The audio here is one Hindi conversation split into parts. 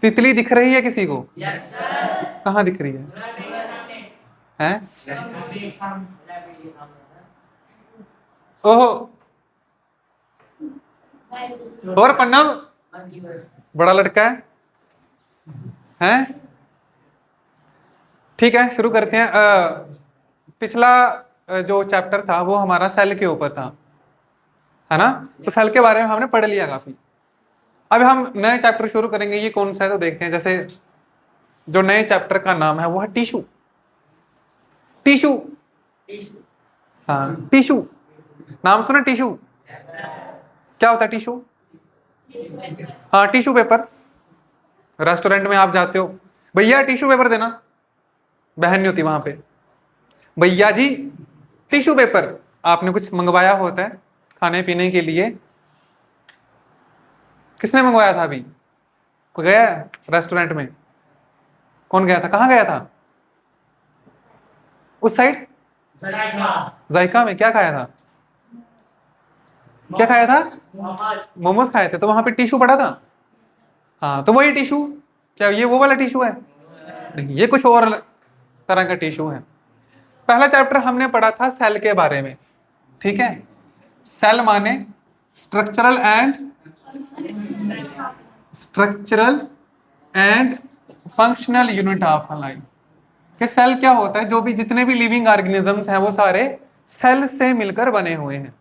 तितली दिख रही है किसी को? Yes sir. कहाँ दिख रही है? हैं? ओहो, और पन्नम बड़ा लड़का है? ठीक है, शुरू करते हैं। पिछला जो चैप्टर था वो हमारा सेल के ऊपर था, है ना? तो सेल के बारे में हमने पढ़ लिया काफी। अब हम नए चैप्टर शुरू करेंगे। ये कौन सा है तो देखते हैं। जैसे जो नए चैप्टर का नाम है वो है टिश्यू। टिश्यू, हाँ टिश्यू, नाम सुना टिश्यू? क्या होता है टिश्यू? हाँ टिश्यू पेपर। रेस्टोरेंट में आप जाते हो, भैया टिश्यू पेपर देना, बहन नहीं होती वहां पे, भैया जी टिश्यू पेपर। आपने कुछ मंगवाया होता है खाने पीने के लिए। किसने मंगवाया था? अभी कोई गया रेस्टोरेंट में? कौन गया था? कहाँ गया था? उस साइड जायका में क्या खाया था? क्या खाया था? मोमोज खाए थे। तो वहां पे टिश्यू पड़ा था। हाँ तो वही टिश्यू। क्या ये वो वाला टिश्यू है? नहीं, ये कुछ और तरह का टिश्यू है। पहला चैप्टर हमने पढ़ा था सेल के बारे में, ठीक है? सेल माने structural and functional unit of life. कि सेल क्या होता है? जो भी जितने भी लिविंग ऑर्गेनिजम्स हैं वो सारे सेल से मिलकर बने हुए हैं।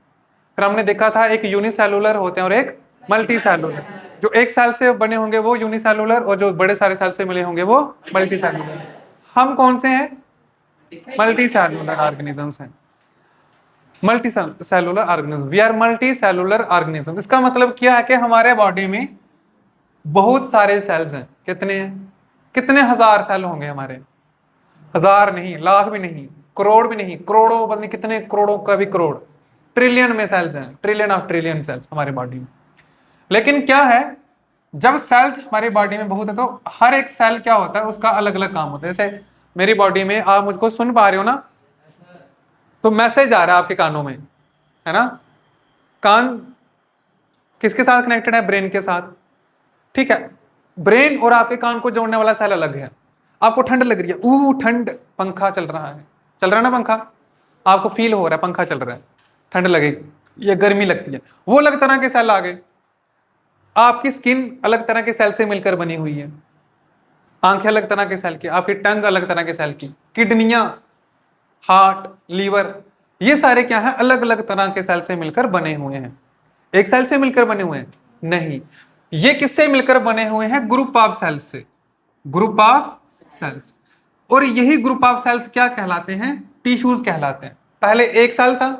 फिर हमने देखा था एक यूनिसेलुलर होते हैं और एक मल्टी सेलुलर। जो एक सेल से बने होंगे वो यूनिसेलुलर, और जो बड़े सारे सेल से मिले होंगे वो मल्टी सेलुलर। हम कौन से हैं? मल्टी सेलुलर ऑर्गेनिजम्स हैं। Multi cellular organism, we are multi cellular organism. इसका मतलब क्या है कि हमारे बॉडी में बहुत सारे सेल्स हैं। कितने हैं? कितने हजार सेल होंगे हमारे? हजार नहीं, लाख भी नहीं, करोड़ भी नहीं, करोड़ों, पता नहीं कितने करोड़ों का भी करोड़, ट्रिलियन में सेल्स हैं, ट्रिलियन ऑफ ट्रिलियन सेल्स हमारे बॉडी में। लेकिन क्या है, जब सेल्स हमारी बॉडी में बहुत है तो हर एक सेल क्या होता है, उसका अलग अलग काम होता है। जैसे मेरी बॉडी में आप मुझको सुन पा रहे हो ना, तो मैसेज आ रहा है आपके कानों में, है ना? कान किसके साथ कनेक्टेड है? ब्रेन के साथ, ठीक है? ब्रेन और आपके कान को जोड़ने वाला सेल अलग है। आपको ठंड लग रही है, ठंड, पंखा चल रहा है, चल रहा है ना पंखा, आपको फील हो रहा है पंखा चल रहा है, ठंड लगेगी या गर्मी लगती है, वो अलग तरह के सेल आ गए। आपकी स्किन अलग तरह के सेल से मिलकर बनी हुई है, आंखें अलग तरह के सेल की, आपकी टंग अलग तरह के सेल की, किडनियां, हार्ट, लीवर, ये सारे क्या है? अलग अलग तरह के सेल से मिलकर बने हुए हैं। एक सेल से मिलकर बने हुए हैं? नहीं, ये किससे मिलकर बने हुए हैं? ग्रुप ऑफ सेल्स से, ग्रुप ऑफ सेल्स। और यही ग्रुप ऑफ सेल्स क्या कहलाते हैं? टिश्यूज कहलाते हैं। पहले एक सेल था,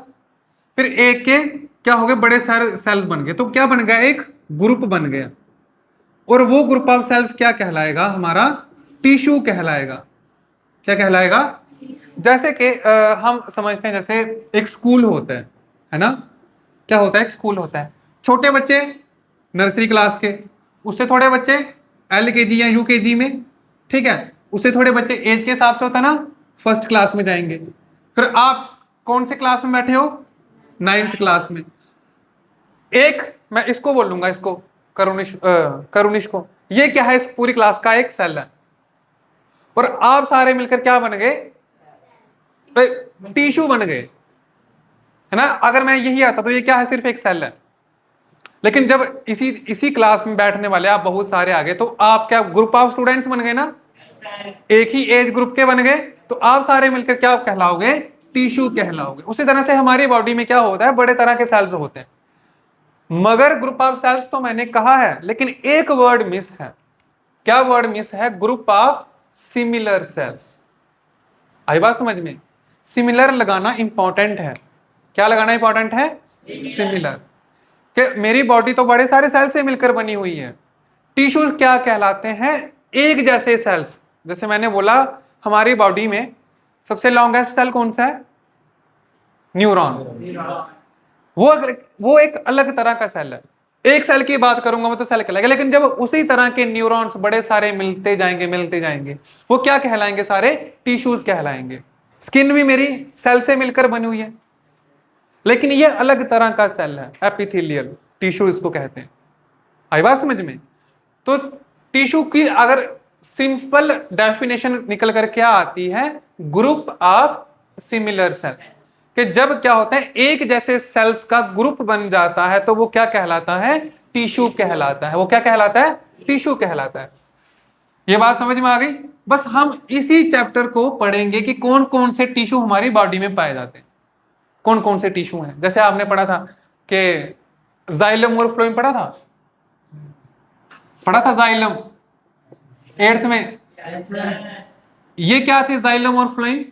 फिर एक के क्या हो गए? बड़े सारे सेल्स बन गए, तो क्या बन गया? एक ग्रुप बन गया। और वो ग्रुप ऑफ सेल्स क्या कहलाएगा? हमारा टिश्यू कहलाएगा। क्या कहलाएगा? जैसे कि हम समझते हैं जैसे एक स्कूल होता है ना? क्या होता है? एक स्कूल होता है। छोटे बच्चे नर्सरी क्लास के, उससे थोड़े बच्चे LKG या UKG में, ठीक है? उससे थोड़े बच्चे एज के हिसाब से होता है ना, फर्स्ट क्लास में जाएंगे। फिर आप कौन से क्लास में बैठे हो? 9th क्लास में। एक मैं इसको बोलूंगा, इसको करुणिश को, ये क्या है? इस पूरी क्लास का एक सेल है। और आप सारे मिलकर क्या बन गए? टिश्यू बन गए, है ना? अगर मैं यही आता तो ये क्या है? सिर्फ एक सेल है। लेकिन जब इसी इसी क्लास में बैठने वाले आप बहुत सारे आ गए, तो आप क्या ग्रुप ऑफ स्टूडेंट्स बन गए ना, एक ही एज ग्रुप के बन गए, तो आप सारे मिलकर क्या कहलाओगे? टिश्यू कहलाओगे। उसी तरह से हमारी बॉडी में क्या होता है? बड़े तरह के सेल्स होते हैं। मगर ग्रुप ऑफ सेल्स तो मैंने कहा है, लेकिन एक वर्ड मिस है। क्या वर्ड मिस है? Group of similar cells. आई बात समझ में? सिमिलर लगाना इंपॉर्टेंट है। क्या लगाना इंपॉर्टेंट है? सिमिलर। कि मेरी बॉडी तो बड़े सारे सेल से मिलकर बनी हुई है। टिश्यूज क्या कहलाते हैं? एक जैसे सेल्स। जैसे मैंने बोला, हमारी बॉडी में सबसे लॉन्गेस्ट सेल कौन सा है? न्यूरॉन। वो एक अलग तरह का सेल है। एक सेल की बात करूंगा मैं तो सेल कहलाएगा, लेकिन जब उसी तरह के न्यूरॉन्स बड़े सारे मिलते जाएंगे, वो क्या कहलाएंगे? सारे टिश्यूज कहलाएंगे। स्किन भी मेरी सेल से मिलकर बनी हुई है, लेकिन ये अलग तरह का सेल है, एपिथेलियल टिश्यू इसको कहते हैं। आई बात समझ में? तो टिश्यू की अगर सिंपल डेफिनेशन निकल कर क्या आती है, ग्रुप ऑफ सिमिलर सेल्स, कि जब क्या होता है एक जैसे सेल्स का ग्रुप बन जाता है तो वो क्या कहलाता है, टिश्यू कहलाता है। वो क्या कहलाता है, टिश्यू कहलाता है। ये बात समझ में आ गई। बस हम इसी चैप्टर को पढ़ेंगे कि कौन कौन से टिश्यू हमारी बॉडी में पाए जाते हैं, कौन कौन से टिश्यू हैं। जैसे आपने पढ़ा था कि जाइलम और फ्लोएम पढ़ा था जाइलम 8th में। ये क्या थे जाइलम और फ्लोएम?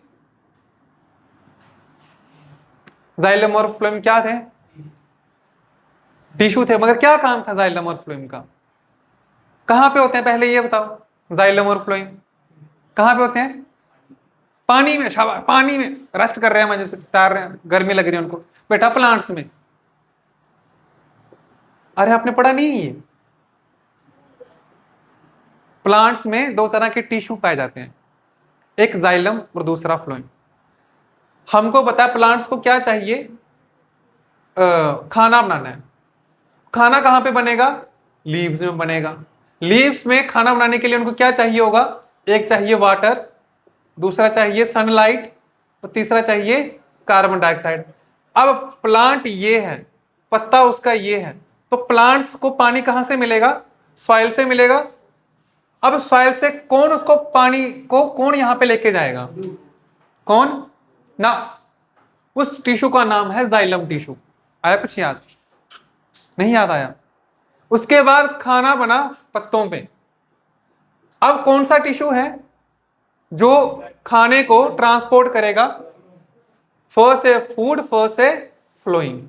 जाइलम और फ्लोएम क्या थे, टिश्यू थे। मगर क्या काम था जाइलम और फ्लोएम का, कहां पे होते हैं पहले ये बताओ। जाइलम और फ्लोएम कहां पे होते हैं? पानी में। शाबाश, पानी में रेस्ट कर रहे हैं, मजे से तैर रहे हैं, गर्मी लग रही है उनको। बेटा प्लांट्स में, अरे आपने पढ़ा नहीं ये, प्लांट्स में दो तरह के टिश्यू पाए जाते हैं, एक जाइलम और दूसरा फ्लोएम। हमको पता है प्लांट्स को क्या चाहिए, खाना बनाना है। खाना कहां पे बनेगा, लीव्स में बनेगा। लीव्स में खाना बनाने के लिए उनको क्या चाहिए होगा, एक चाहिए वाटर, दूसरा चाहिए सनलाइट और तीसरा चाहिए कार्बन डाइऑक्साइड। अब प्लांट ये है, पत्ता उसका ये है, तो प्लांट्स को पानी कहां से मिलेगा, सॉइल से मिलेगा। अब सॉइल से कौन उसको पानी को कौन यहां पे लेके जाएगा, कौन ना, उस टिश्यू का नाम है जाइलम टिश्यू। आया कुछ याद, नहीं याद आया? उसके बाद खाना बना पत्तों पे। अब कौन सा टिश्यू है जो खाने को ट्रांसपोर्ट करेगा, फर्स्ट से फूड, फर्स्ट से फ्लोइंग,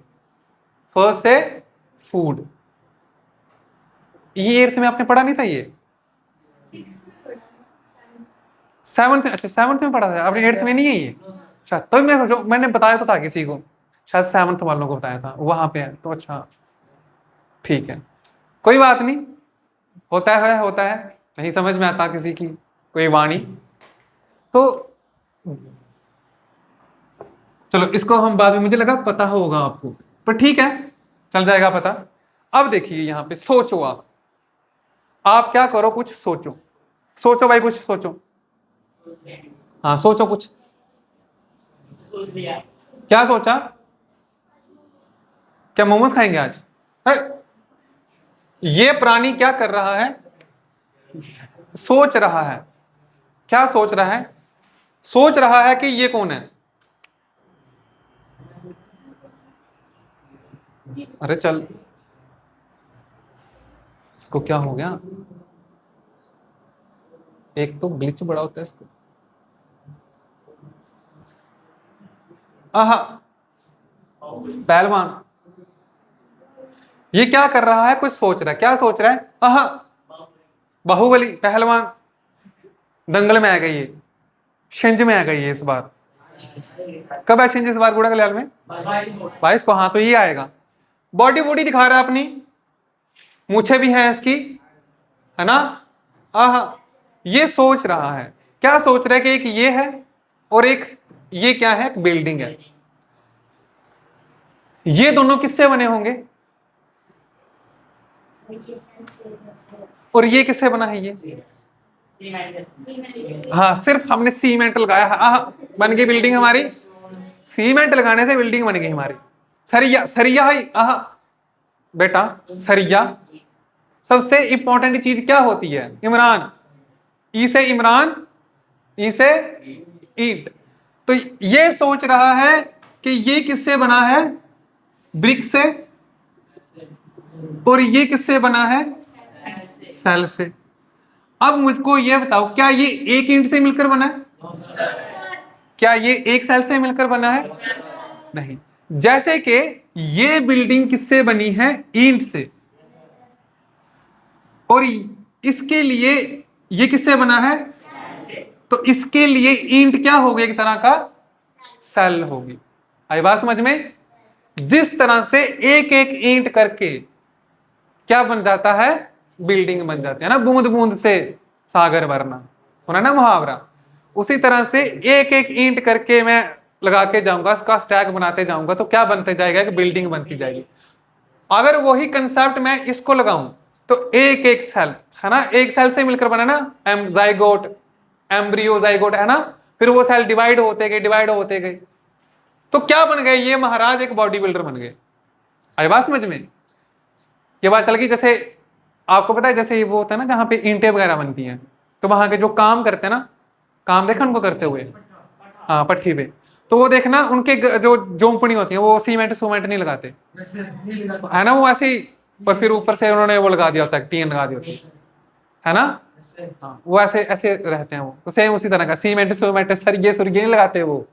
फर्स्ट से फूड। ये 8th में आपने पढ़ा नहीं था, ये 7th में, अच्छा 7th में पढ़ा था आपने, 8th में नहीं है ये शायद। तभी मैं सोचो, मैंने बताया तो था किसी को, शायद 7th वालों को बताया था, वहां पे है तो। अच्छा ठीक है, कोई बात नहीं, होता है होता है, नहीं समझ में आता किसी की कोई वाणी तो चलो इसको हम बाद में, मुझे लगा पता होगा आपको, पर ठीक है चल जाएगा पता। अब देखिए यहां पे सोचो, आप क्या करो, कुछ सोचो, सोचो भाई, कुछ सोचो। हाँ सोचो कुछ, क्या सोचा, क्या मोमोज खाएंगे आज? ये प्राणी क्या कर रहा है, सोच रहा है। क्या सोच रहा है, सोच रहा है कि ये कौन है। अरे चल, इसको क्या हो गया, एक तो ग्लिच बड़ा होता है इसको। आहा पहलवान, ये क्या कर रहा है, कुछ सोच रहा है। क्या सोच रहा है, आहा बाहुबली पहलवान दंगल में आ गई है, शिंज में आ गई है इस बार। कब है शिंज इस बार गुड़ा कल्याण में? 22 को। हाँ तो ये आएगा, बॉडी बॉडी दिखा रहा है अपनी, मूछें भी हैं इसकी, है ना। आहा ये सोच रहा है, क्या सोच रहा है कि एक ये है और एक ये क्या है, एक बिल्डिंग है। ये दोनों किससे बने होंगे, और ये किससे बना है, ये हाँ सिर्फ हमने सीमेंट लगाया, हाँ बन गई बिल्डिंग हमारी, सीमेंट लगाने से बिल्डिंग बन गई हमारी। सरिया, सरिया है, आहा बेटा सरिया। सबसे इंपॉर्टेंट चीज क्या होती है, इमरान, ई से इमरान, ई से ईंट। तो ये सोच रहा है कि ये किससे बना है, ब्रिक से, और ये किससे बना है, सेल से। अब मुझको ये बताओ, क्या ये एक ईंट से मिलकर बना है, क्या ये एक सेल से मिलकर बना है, नहीं। जैसे कि ये बिल्डिंग किससे बनी है, ईंट से, और इसके लिए ये किससे बना है, तो इसके लिए ईंट क्या होगी, एक तरह का सेल होगी। आई बात समझ में? जिस तरह से एक एक ईंट करके क्या बन जाता है, बिल्डिंग बन जाती है ना, बूंद बूंद से सागर भरना, सुना ना मुहावरा। उसी तरह से एक एक ईंट करके मैं लगा के जाऊंगा, इसका स्टैक बनाते जाऊंगा, तो क्या बनते जाएगा, एक बिल्डिंग बनती जाएगी। अगर वही कंसेप्ट मैं इसको लगाऊं तो एक एक सेल है ना, एक सेल से मिलकर बना ना, जाइगोट, एम्ब्रियो, जाइगोट है ना, फिर वो सेल डिवाइड होते गए, डिवाइड होते गए, तो क्या बन गए ये महाराज, एक बॉडी बिल्डर बन गए। आई बात समझ में? ये बात चल गई। जैसे आपको पता है, जैसे वो होता है ना जहाँ पे ईंटें वगैरह बनती हैं, तो वहां के जो काम करते हैं ना, काम देखा उनको करते हुए, हाँ पट्टी पे, तो वो देखना उनके जो झोंपड़ी होती है वो सीमेंट सूमेंट नहीं लगाते है ना, वो ऐसे ही, पर फिर ऊपर से उन्होंने वो लगा दिया होता है, टीन लगा दी होती है ना, हाँ वो ऐसे ऐसे रहते हैं वो, तो सेम उसी तरह का सीमेंट सूमेंट सरिये सुरिये नहीं लगाते वो,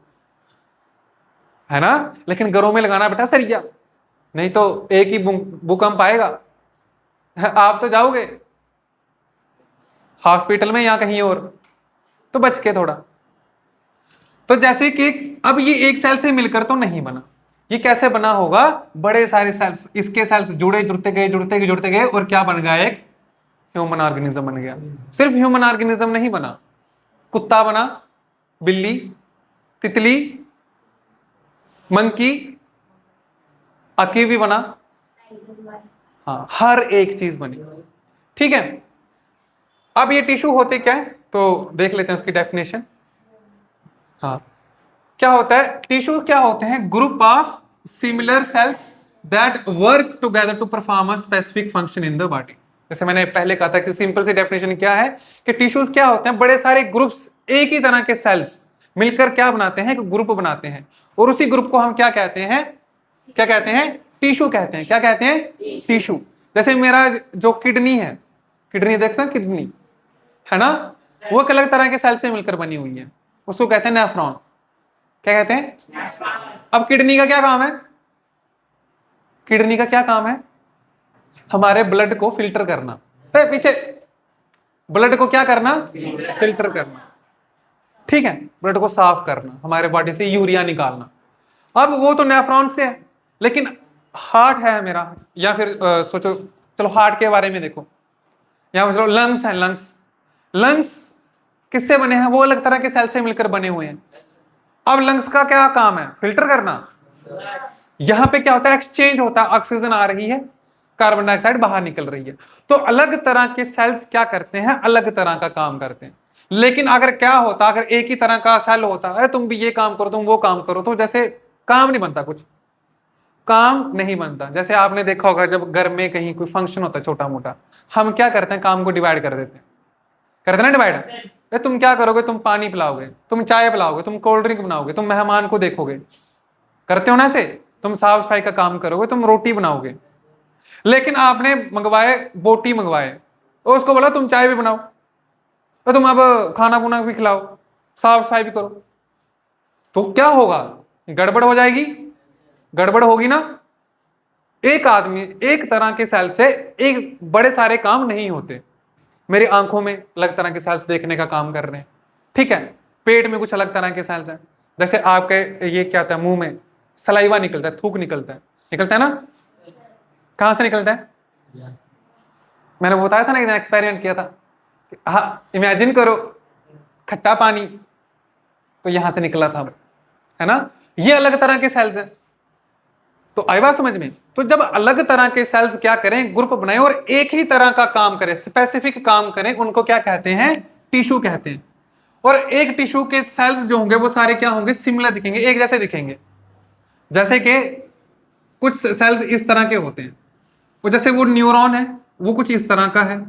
है ना। लेकिन घरों में लगाना बेटा सरिया, नहीं तो एक ही भूकंप आएगा, आप तो जाओगे हॉस्पिटल में या कहीं और, तो बच के थोड़ा। तो जैसे कि अब ये एक सेल से मिलकर तो नहीं बना, ये कैसे बना होगा, बड़े सारे सेल्स, इसके सेल्स जुड़े जुड़ते गए, जुड़ते गए, जुड़ते गए, और क्या बन गया, एक ह्यूमन ऑर्गेनिज्म बन गया। सिर्फ ह्यूमन ऑर्गेनिज्म नहीं बना, कुत्ता बना, बिल्ली, तितली, मंकी, अकी भी बना, हाँ हर एक चीज बनी, ठीक है। अब ये टिश्यू होते क्या है, तो देख लेते हैं उसकी डेफिनेशन। हाँ क्या होता है, टिश्यू क्या होते हैं, group of similar cells that work together to perform a specific function in the body. जैसे मैंने पहले कहा था कि सिंपल सी डेफिनेशन क्या है कि टिश्यूज क्या होते हैं, बड़े सारे ग्रुप्स, एक ही तरह के सेल्स मिलकर क्या बनाते हैं, एक ग्रुप बनाते हैं, और उसी ग्रुप को हम क्या कहते हैं, क्या कहते हैं, टिश्यू कहते हैं। क्या कहते हैं, टिश्यू। जैसे मेरा जो किडनी है, किडनी देखते हैं, किडनी है ना, वो एक अलग तरह के सेल से मिलकर बनी हुई है, उसको कहते हैं नेफ्रॉन। क्या कहते हैं। अब किडनी का क्या काम है, किडनी का क्या काम है, हमारे ब्लड को फिल्टर करना, तो पीछे ब्लड को क्या करना, फिल्टर करना, ठीक है, ब्लड को साफ करना, हमारे बॉडी से यूरिया निकालना। अब वो तो नेफ्रॉन से है, लेकिन हार्ट है मेरा, या फिर सोचो, चलो हार्ट के बारे में देखो, या चलो लंग्स है, लंग्स, लंग्स किससे बने हैं, वो अलग तरह के सेल से मिलकर बने हुए हैं। अब लंग्स का क्या काम है, फिल्टर करना। यहां पे क्या होता है, एक्सचेंज होता है, ऑक्सीजन आ रही है, कार्बन डाइऑक्साइड बाहर निकल रही है, तो अलग तरह के सेल्स क्या करते हैं, अलग तरह का काम करते हैं। लेकिन अगर क्या होता, अगर एक ही तरह का सेल होता है, तुम भी ये काम करो, तुम वो काम करो, तो जैसे काम नहीं बनता, कुछ काम नहीं बनता। जैसे आपने देखा होगा जब घर में कहीं कोई फंक्शन होता है छोटा मोटा, हम क्या करते हैं, काम को डिवाइड कर देते हैं, करते ना डिवाइड, तुम क्या करोगे, तुम पानी पिलाओगे, तुम चाय पिलाओगे, तुम कोल्ड ड्रिंक बनाओगे, तुम मेहमान को देखोगे, करते हो ना ऐसे, तुम साफ सफाई का काम करोगे, तुम रोटी बनाओगे। लेकिन आपने मंगवाए, बोटी मंगवाए, तो उसको बोला तुम चाय भी बनाओ, तो तुम अब खाना पुना भी खिलाओ, साफ सफाई भी करो, तो क्या होगा, गड़बड़ हो जाएगी, गड़बड़ होगी ना। एक आदमी, एक तरह के सेल से एक बड़े सारे काम नहीं होते। मेरी आंखों में अलग तरह के सेल्स देखने का काम कर रहे हैं, ठीक है, पेट में कुछ अलग तरह के सेल्स हैं, जैसे आपके ये क्या होता है, मुंह में सलाइवा निकलता है, थूक निकलता है ना, कहां से निकलता है, मैंने बताया था ना, एक एक्सपेरिमेंट किया था, हाँ इमेजिन करो खट्टा पानी, तो यहां से निकला था, है ना, ये अलग तरह के सेल्स हैं। तो आई बात समझ में, तो जब अलग तरह के सेल्स क्या करें, ग्रुप बनाए और एक ही तरह का काम करें, स्पेसिफिक काम करें, उनको क्या कहते हैं, टिश्यू कहते हैं। और एक टिश्यू के सेल्स जो होंगे वो सारे क्या होंगे, सिमिलर दिखेंगे, एक जैसे दिखेंगे। जैसे कि कुछ सेल्स इस तरह के होते हैं, वो जैसे वो न्यूरॉन है, वो कुछ इस तरह का है,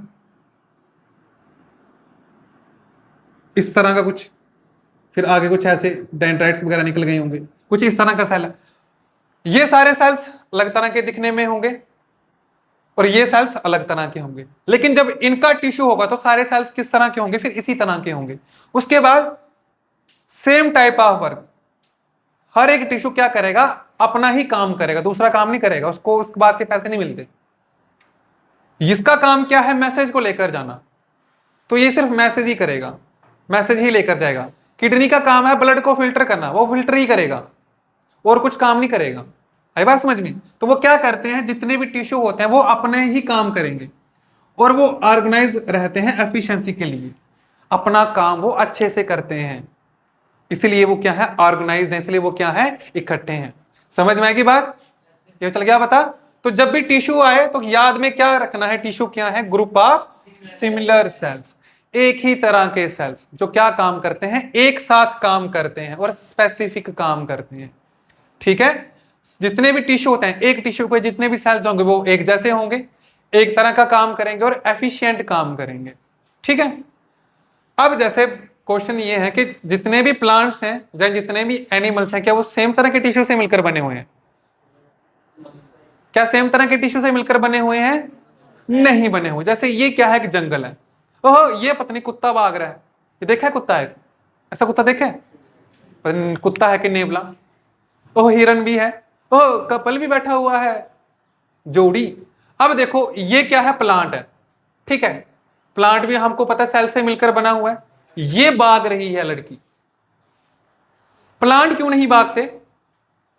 इस तरह का कुछ, फिर आगे कुछ ऐसे डेंड्राइट्स वगैरह निकल गए होंगे, कुछ इस तरह का सेल है। ये सारे सेल्स अलग तरह के दिखने में होंगे और ये सेल्स अलग तरह के होंगे, लेकिन जब इनका टिश्यू होगा तो सारे सेल्स किस तरह के होंगे, फिर इसी तरह के होंगे। उसके बाद सेम टाइप ऑफ वर्क, हर एक टिश्यू क्या करेगा, अपना ही काम करेगा, दूसरा काम नहीं करेगा, उसको उसके बाद के पैसे नहीं मिलते। इसका काम क्या है, मैसेज को लेकर जाना, तो ये सिर्फ मैसेज ही करेगा, मैसेज ही लेकर जाएगा। किडनी का काम है ब्लड को फिल्टर करना, वो फिल्टर ही करेगा और कुछ काम नहीं करेगा। आई बात समझ में, तो वो क्या करते हैं, जितने भी टिश्यू होते हैं वो अपने ही काम करेंगे और वो ऑर्गेनाइज रहते हैं एफिशिएंसी के लिए, अपना काम वो अच्छे से करते हैं, इसलिए वो क्या है, ऑर्गेनाइज्ड है, इसलिए वो क्या है, इकट्ठे हैं। समझ में आएगी बात, ये चल गया बता। तो जब भी टिश्यू आए तो याद में क्या रखना है, टिश्यू क्या है, ग्रुप ऑफ सिमिलर सेल्स, एक ही तरह के सेल्स जो क्या काम करते हैं, एक साथ काम करते हैं और स्पेसिफिक काम करते हैं। ठीक है, जितने भी टिश्यू होते हैं, एक टिश्यू पे जितने भी सेल्स होंगे वो एक जैसे होंगे, एक तरह का काम करेंगे और एफिशिएंट काम करेंगे। ठीक है, अब जैसे क्वेश्चन ये है कि जितने भी प्लांट्स हैं या जितने भी एनिमल्स हैं, क्या वो सेम तरह के टिश्यू से मिलकर बने हुए हैं? क्या सेम तरह के टिश्यू से मिलकर बने हुए हैं? नहीं बने हुए। जैसे ये क्या है कि जंगल है, ओह ये पत्नी कुत्ता भाग रहा है, ये देखा है कुत्ता है, ऐसा कुत्ता देखा है? कुत्ता है कि नेवला? ओह हिरन भी है, ओह कपल भी बैठा हुआ है, जोड़ी। अब देखो ये क्या है, प्लांट है। ठीक है, प्लांट भी हमको पता है सेल से मिलकर बना हुआ है। ये भाग रही है लड़की, प्लांट क्यों नहीं भागते,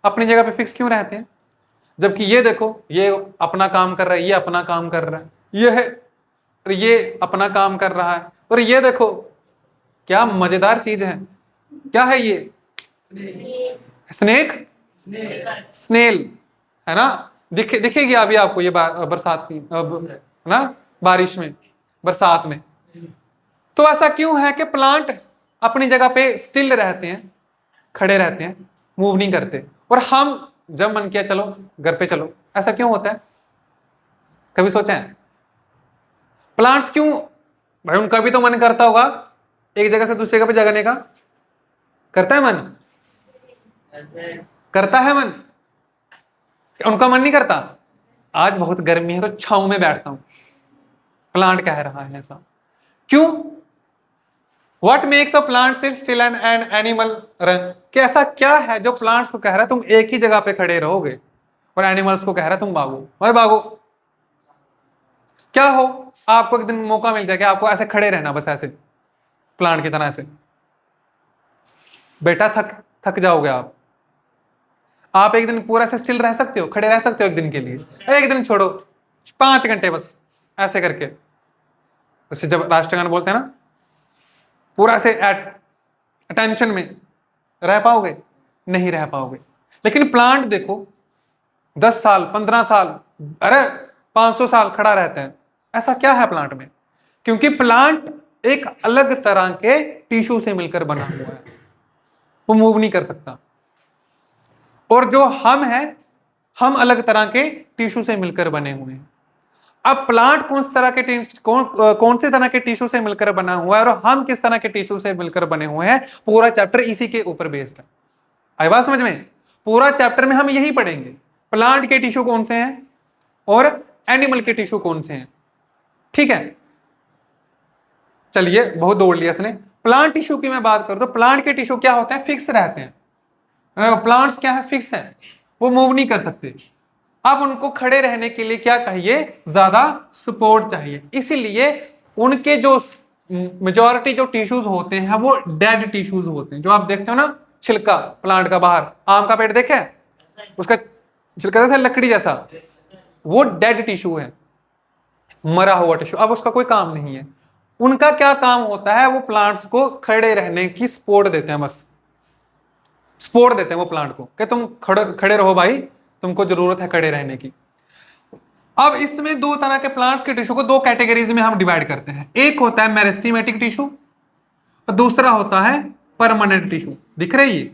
अपनी जगह पे फिक्स क्यों रहते हैं? जबकि ये देखो, ये अपना काम कर रहा है, ये अपना काम कर रहा है, ये अपना काम कर रहा है, और ये देखो क्या मजेदार चीज है, क्या है ये? स्नेक, स्नेल है ना। दिखेगी अभी आपको ये बरसात की, अब है ना, बारिश में, बरसात में। तो ऐसा क्यों है कि प्लांट अपनी जगह पे स्टिल रहते हैं, खड़े रहते हैं, मूव नहीं करते, और हम जब मन किया चलो घर पे चलो, ऐसा क्यों होता है? कभी सोचा है प्लांट्स क्यों? भाई उनका भी तो मन करता होगा एक जगह से दूसरी जगह पे जगने का, करता है मन? करता है मन? उनका मन नहीं करता? आज बहुत गर्मी है तो छांव में बैठता हूं, प्लांट कह रहा है ऐसा क्यों? What makes a plant sit still and an animal run? कि ऐसा क्या है जो प्लांट्स को कह रहा है तुम एक ही जगह पे खड़े रहोगे, और एनिमल्स को कह रहा है तुम भागो, भाई भागो। क्या हो, आपको एक दिन मौका मिल जाएगा, आपको ऐसे खड़े रहना, बस ऐसे प्लांट की तरह ऐसे, बेटा थक थक जाओगे आप एक दिन पूरा से स्टिल रह सकते हो, खड़े रह सकते हो एक दिन के लिए? एक दिन छोड़ो, 5 घंटे बस ऐसे करके, जैसे जब राष्ट्रगान बोलते हैं ना, पूरा से अटेंशन में रह पाओगे? नहीं रह पाओगे। लेकिन प्लांट देखो 10 साल 15 साल, अरे 500 साल खड़ा रहता है। ऐसा क्या है प्लांट में? क्योंकि प्लांट एक अलग तरह के टिश्यू से मिलकर बना हुआ है, वो मूव नहीं कर सकता। और जो हम हैं, हम अलग तरह के टिश्यू से मिलकर बने हुए हैं। अब प्लांट कौन से तरह के टिश्यू से मिलकर बना हुआ है और हम किस तरह के टिश्यू से मिलकर बने हुए हैं, पूरा चैप्टर इसी के ऊपर बेस्ड है। आई बात समझ में? पूरा चैप्टर में हम यही पढ़ेंगे, प्लांट के टिश्यू कौन से हैं और एनिमल के टिश्यू कौन से हैं। ठीक है, चलिए बहुत दौड़ लिया इसने। प्लांट टिश्यू की मैं बात करूं तो प्लांट के टिश्यू क्या होते हैं, फिक्स रहते हैं। प्लांट्स क्या है, फिक्स है, वो मूव नहीं कर सकते। अब उनको खड़े रहने के लिए क्या चाहिए, ज्यादा सपोर्ट चाहिए। इसीलिए उनके जो मेजॉरिटी जो टिश्यूज होते हैं वो डेड टिश्यूज होते हैं। जो आप देखते हो ना छिलका प्लांट का, बाहर आम का पेड़ देखे, उसका छिलका जैसा लकड़ी जैसा, वो डेड टिश्यू है, मरा हुआ टिश्यू। अब उसका कोई काम नहीं है। उनका क्या काम होता है, वो प्लांट्स को खड़े रहने की सपोर्ट देते हैं, बस सपोर्ट देते हैं वो प्लांट को कि तुम खड़े रहो भाई, तुमको जरूरत है खड़े रहने की। अब इसमें दो तरह के प्लांट्स के टिश्यू को दो कैटेगरीज में हम डिवाइड करते हैं। एक होता है मेरिस्टेमेटिक टिश्यू और दूसरा होता है परमानेंट टिश्यू। दिख रही है?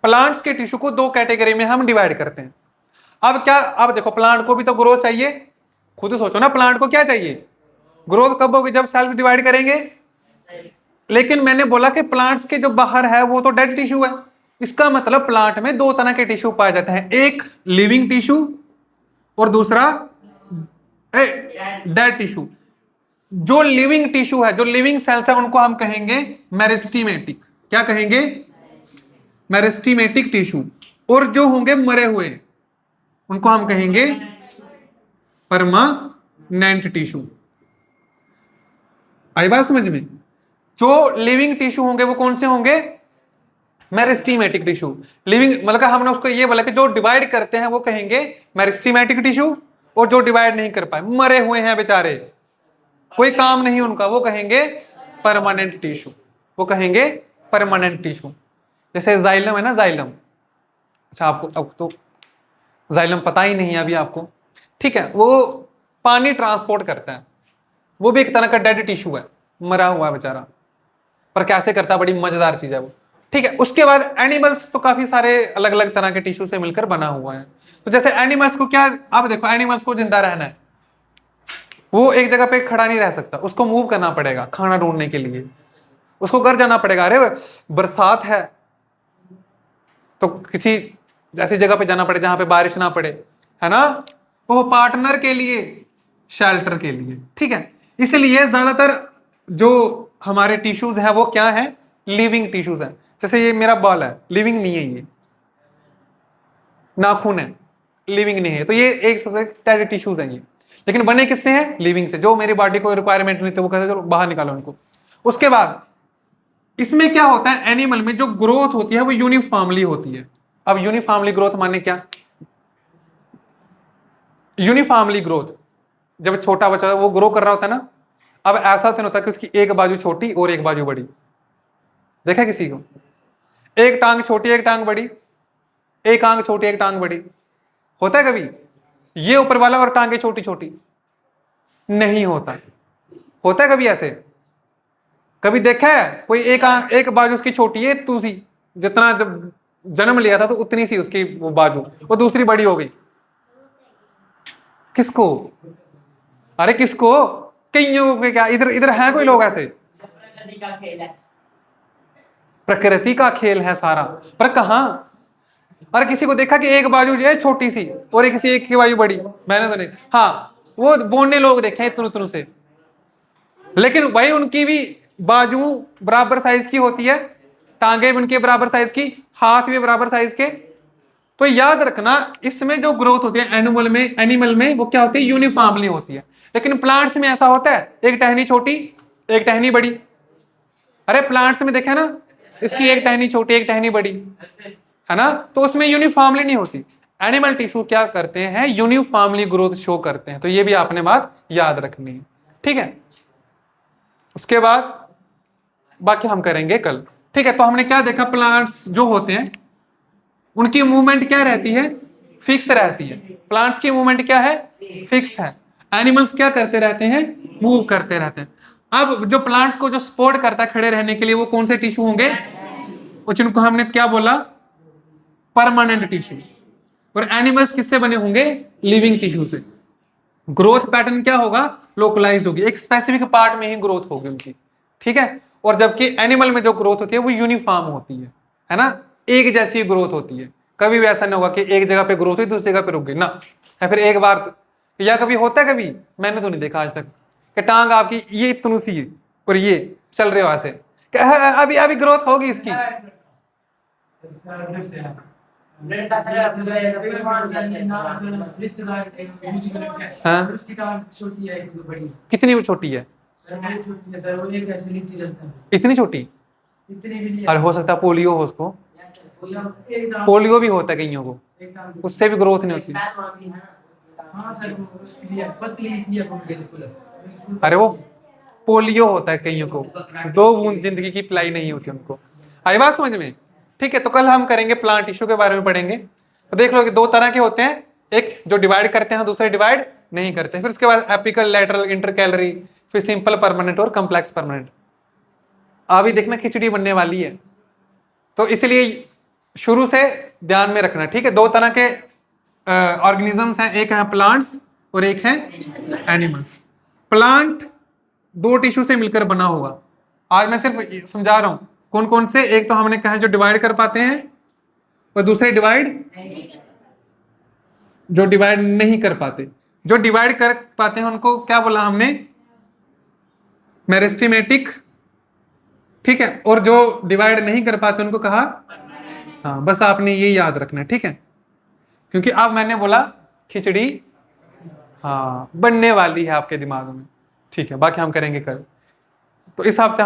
प्लांट्स के टिश्यू को दो कैटेगरी में हम डिवाइड करते हैं। अब देखो प्लांट को भी तो ग्रोथ चाहिए, खुद सोचो ना, प्लांट को क्या चाहिए, ग्रोथ कब होगी, जब सेल्स डिवाइड करेंगे। लेकिन मैंने बोला कि प्लांट्स के जो बाहर है वो तो डेड टिश्यू है। इसका मतलब प्लांट में दो तरह के टिश्यू पाए जाते हैं, एक लिविंग टिश्यू और दूसरा डेड टिश्यू। जो लिविंग टिश्यू है, जो लिविंग सेल्स है, उनको हम कहेंगे मेरिस्टेमेटिक। क्या कहेंगे? Meristematic tissue. और जो होंगे मरे हुए, उनको हम कहेंगे परमानेंट टिश्यू। आई बात समझ में? जो लिविंग टिश्यू होंगे वो कौन से होंगे, मेरिस्टेमेटिक टिश्यू। लिविंग मतलब हमने उसको ये बोला कि जो डिवाइड करते हैं वो कहेंगे मेरिस्टेमेटिक टिश्यू, और जो डिवाइड नहीं कर पाए, मरे हुए हैं बेचारे, कोई काम नहीं उनका, वो कहेंगे परमानेंट टिश्यू। वो कहेंगे परमानेंट टिश्यू। जैसे जाइलम है ना, जाइलम। अच्छा आपको अब तो जाइलम पता ही नहीं है अभी आपको, ठीक है। वो पानी ट्रांसपोर्ट करता है, वो भी एक तरह का डेड टिश्यू है, मरा हुआ है बेचारा, पर कैसे करता है, बड़ी मजेदार चीज है वो, ठीक है। उसके बाद एनिमल्स तो काफी सारे अलग अलग तरह के टिश्यू से मिलकर बना हुआ है। तो जैसे एनिमल्स को क्या, आप देखो एनिमल्स को जिंदा रहना है, वो एक जगह पे खड़ा नहीं रह सकता, उसको मूव करना पड़ेगा खाना ढूंढने के लिए, उसको घर जाना पड़ेगा। अरे बरसात है तो किसी ऐसी जगह पे जाना पड़े जहां पे बारिश ना पड़े, है ना, वो पार्टनर के लिए, शेल्टर के लिए, ठीक है। इसलिए ज्यादातर जो हमारे टिश्यूज हैं वो क्या है, लिविंग टिश्यूज हैं। जैसे ये मेरा बाल है, लिविंग नहीं है, ये नाखून है, लिविंग नहीं है, तो ये एक सबसे डेड टिश्यूज हैं ये, लेकिन बने किससे हैं, लिविंग से। जो मेरी बॉडी को रिक्वायरमेंट नहीं थी वो कहते चलो बाहर निकालो इनको। उसके बाद इसमें क्या होता है, एनिमल में जो ग्रोथ होती है वो यूनिफॉर्मली होती है। अब यूनिफॉर्मली ग्रोथ माने क्या, यूनिफॉर्मली ग्रोथ, जब छोटा बच्चा वो ग्रो कर रहा होता है ना, अब ऐसा तो नहीं होता कि उसकी एक बाजू छोटी और एक बाजू बड़ी, देखा किसी को, एक टांग छोटी एक टांग बड़ी, एक आंख छोटी एक टांग बड़ी, होता है कभी ये ऊपर वाला और टांगे छोटी छोटी, नहीं होता। होता है कभी ऐसे, कभी देखा है कोई एक आंख एक बाजू उसकी छोटी है, दूसरी जितना जब जन्म लिया था तो उतनी सी उसकी वो बाजू, वो दूसरी बड़ी हो गई, किसको, अरे किसको, कईयों के, क्या इधर इधर है कोई लोग ऐसे, प्रकृति का खेल है सारा, पर कहां, अरे किसी को देखा कि एक बाजू जो है छोटी सी और एक किसी एक की बाजू बड़ी, मैंने तो नहीं, हाँ वो बोलने लोग देखे इतनु इतनु से, लेकिन वही उनकी भी बाजू बराबर साइज की होती है, टांगे भी उनके बराबर साइज की, हाथ भी बराबर साइज के। तो याद रखना इसमें जो ग्रोथ होती है एनिमल में वो क्या होती है, यूनिफॉर्मली होती है। लेकिन प्लांट्स में ऐसा होता है, एक टहनी छोटी एक टहनी बड़ी, अरे प्लांट्स में देखा ना, इसकी एक टहनी छोटी एक टहनी बड़ी, है ना, तो उसमें यूनिफॉर्मली नहीं होती। एनिमल टिश्यू क्या करते हैं, यूनिफॉर्मली ग्रोथ शो करते हैं, तो ये भी आपने बात याद रखनी है, ठीक है। उसके बाद बाकी हम करेंगे कल, ठीक है। तो हमने क्या देखा, प्लांट्स जो होते हैं उनकी मूवमेंट क्या रहती है, फिक्स रहती है। प्लांट्स की मूवमेंट क्या है, फिक्स है। एनिमल्स क्या करते रहते हैं, मूव करते रहते हैं। अब जो प्लांट्स को जो सपोर्ट करता है खड़े रहने के लिए, वो कौन से टिश्यू होंगे, जिनको हमने क्या बोला, परमानेंट टिश्यू। और एनिमल्स किससे बने होंगे, लिविंग टिश्यू से। ग्रोथ पैटर्न क्या होगा, लोकलाइज्ड होगी, एक स्पेसिफिक पार्ट में ही ग्रोथ होगी उनकी, ठीक है। और जबकि एनिमल में जो ग्रोथ होती है वो यूनिफॉर्म होती है ना, एक जैसी ग्रोथ होती है। कभी भी ऐसा नहीं होगा कि एक जगह पे ग्रोथ हुई दूसरी जगह पे रुक गई ना, या फिर एक बार, या कभी होता है, कभी मैंने तो नहीं देखा आज तक कि टांग आपकी ये इतनी सी और ये चल रहे हो ऐसे, अभी अभी ग्रोथ होगी इसकी, हाँ कितनी छोटी है, इतनी छोटी, अरे हो सकता है पोलियो हो उसको, पोलियो भी होता है कईयों को, उससे भी ग्रोथ नहीं होती। अरे वो पोलियो होता है कईयों को, 2 बूंद जिंदगी की पिलाई नहीं होती उनको। आई बात समझ में, ठीक है। तो कल हम करेंगे प्लांट टिश्यू के बारे में पढ़ेंगे। तो देख लो कि 2 तरह के होते हैं, एक जो डिवाइड करते हैं दूसरे डिवाइड नहीं करते। फिर उसके बाद एपिकल, लैटरल, इंटरकैलरी, फिर सिंपल परमानेंट और कॉम्प्लेक्स परमानेंट। अभी देखना खिचड़ी बनने वाली है, तो इसलिए शुरू से ध्यान में रखना, ठीक है। 2 तरह के ऑर्गेनिजम्स हैं, एक है प्लांट्स और एक है एनिमल्स। प्लांट 2 टिश्यू से मिलकर बना होगा। आज मैं सिर्फ समझा रहा हूं कौन कौन से, एक तो हमने कहा जो डिवाइड कर पाते हैं और दूसरे जो डिवाइड नहीं कर पाते। जो डिवाइड कर पाते हैं उनको क्या बोला हमने, मेरिस्टेमेटिक, ठीक है। और जो डिवाइड नहीं कर पाते उनको कहा, हाँ बस आपने ये याद रखना, ठीक है। क्योंकि अब मैंने बोला खिचड़ी, हाँ बनने वाली है आपके दिमाग में, ठीक है। बाकी हम करेंगे कल। तो इस हफ्ते